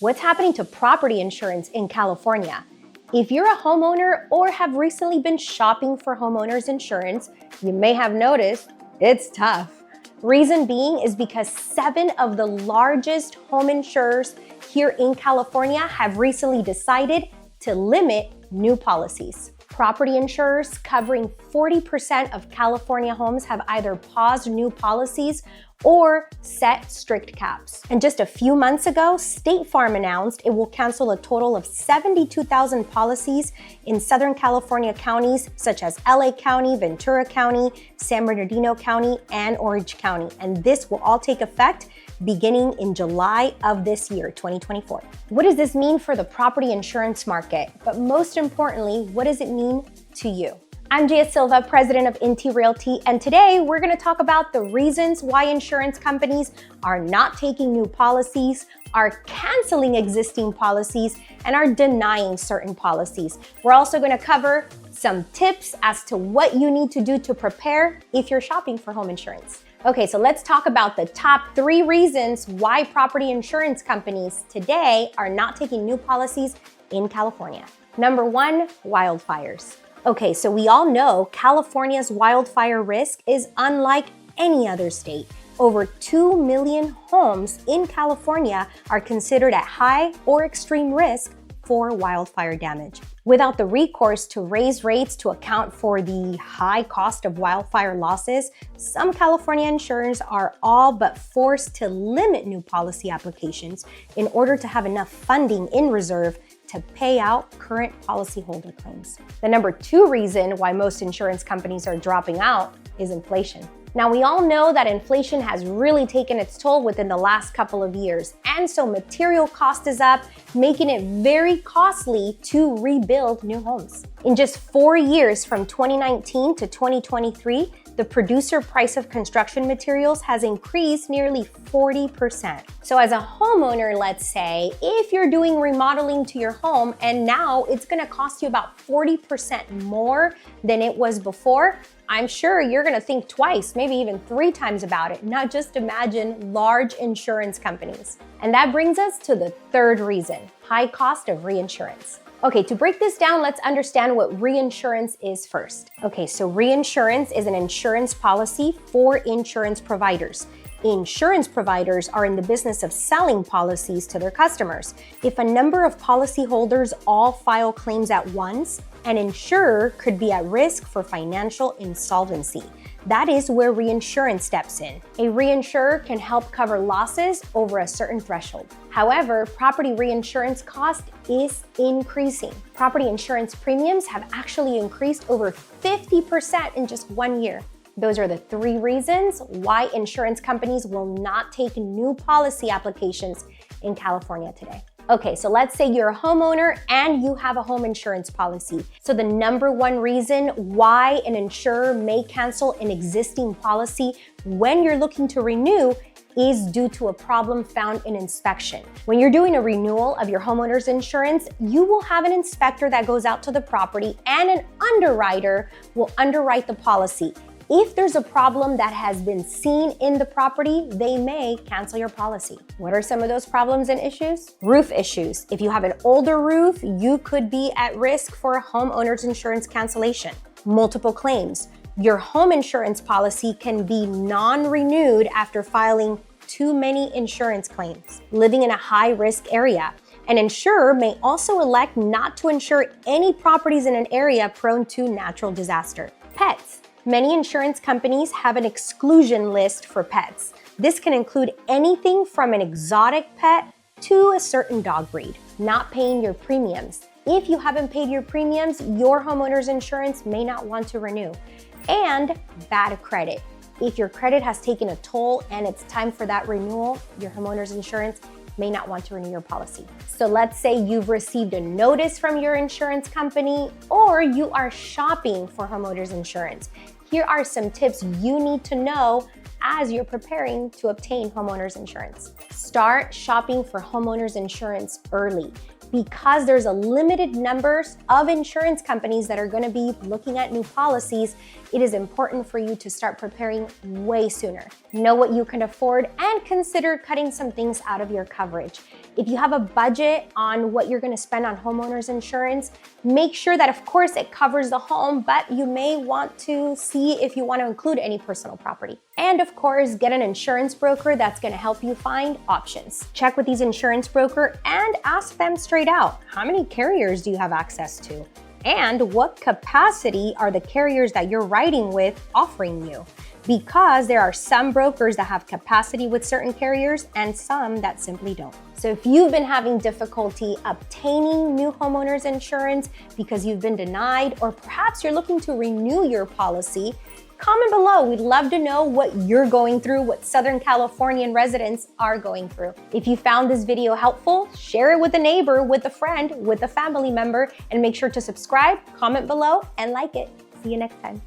What's happening to property insurance in California? If you're a homeowner or have recently been shopping for homeowners insurance, you may have noticed it's tough. Reason being is because 7 of the largest home insurers here in California have recently decided to limit new policies. Property insurers covering 40% of California homes have either paused new policies or set strict caps. And just a few months ago, State Farm announced it will cancel a total of 72,000 policies in Southern California counties such as LA County, Ventura County, San Bernardino County, and Orange County. And this will all take effect beginning in July of this year, 2024. What does this mean for the property insurance market? But most importantly, what does it mean to you? I'm Gia Silva, president of INTI Realty, and today we're going to talk about the reasons why insurance companies are not taking new policies, are canceling existing policies, and are denying certain policies. We're also going to cover some tips as to what you need to do to prepare if you're shopping for home insurance. Okay, so let's talk about the top 3 reasons why property insurance companies today are not taking new policies in California. Number 1, wildfires. Okay, so we all know California's wildfire risk is unlike any other state. Over 2 million homes in California are considered at high or extreme risk for wildfire damage. Without the recourse to raise rates to account for the high cost of wildfire losses, some California insurers are all but forced to limit new policy applications in order to have enough funding in reserve to pay out current policyholder claims. The number 2 reason why most insurance companies are dropping out is inflation. Now, we all know that inflation has really taken its toll within the last couple of years, and so material cost is up, making it very costly to rebuild new homes. In just 4 years, from 2019 to 2023, the producer price of construction materials has increased nearly 40%. So as a homeowner, let's say, if you're doing remodeling to your home and now it's gonna cost you about 40% more than it was before, I'm sure you're gonna think twice, maybe even 3 times about it. Now just imagine large insurance companies. And that brings us to the 3rd reason, high cost of reinsurance. Okay, to break this down, let's understand what reinsurance is first. Okay, so reinsurance is an insurance policy for insurance providers. Insurance providers are in the business of selling policies to their customers. If a number of policyholders all file claims at once, an insurer could be at risk for financial insolvency. That is where reinsurance steps in. A reinsurer can help cover losses over a certain threshold. However, property reinsurance cost is increasing. Property insurance premiums have actually increased over 50% in just 1 year. Those are the 3 reasons why insurance companies will not take new policy applications in California today. Okay, so let's say you're a homeowner and you have a home insurance policy. So the number 1 reason why an insurer may cancel an existing policy when you're looking to renew is due to a problem found in inspection. When you're doing a renewal of your homeowner's insurance, you will have an inspector that goes out to the property and an underwriter will underwrite the policy. If there's a problem that has been seen in the property, they may cancel your policy. What are some of those problems and issues? Roof issues. If you have an older roof, you could be at risk for a homeowner's insurance cancellation. Multiple claims. Your home insurance policy can be non-renewed after filing too many insurance claims. Living in a high-risk area. An insurer may also elect not to insure any properties in an area prone to natural disaster. Pets. Many insurance companies have an exclusion list for pets. This can include anything from an exotic pet to a certain dog breed. Not paying your premiums. If you haven't paid your premiums, your homeowner's insurance may not want to renew. And bad credit. If your credit has taken a toll and it's time for that renewal, your homeowner's insurance may not want to renew your policy. So let's say you've received a notice from your insurance company or you are shopping for homeowner's insurance. Here are some tips you need to know as you're preparing to obtain homeowners insurance. Start shopping for homeowners insurance early. Because there's a limited numbers of insurance companies that are going to be looking at new policies, it is important for you to start preparing way sooner. Know what you can afford and consider cutting some things out of your coverage. If you have a budget on what you're going to spend on homeowners insurance, make sure that of course it covers the home, but you may want to see if you want to include any personal property. And of course, get an insurance broker that's going to help you find options. Check with these insurance broker and ask them straight out, how many carriers do you have access to? And what capacity are the carriers that you're writing with offering you? Because there are some brokers that have capacity with certain carriers and some that simply don't. So if you've been having difficulty obtaining new homeowners insurance because you've been denied, or perhaps you're looking to renew your policy, comment below. We'd love to know what you're going through, what Southern Californian residents are going through. If you found this video helpful, share it with a neighbor, with a friend, with a family member, and make sure to subscribe, comment below, and like it. See you next time.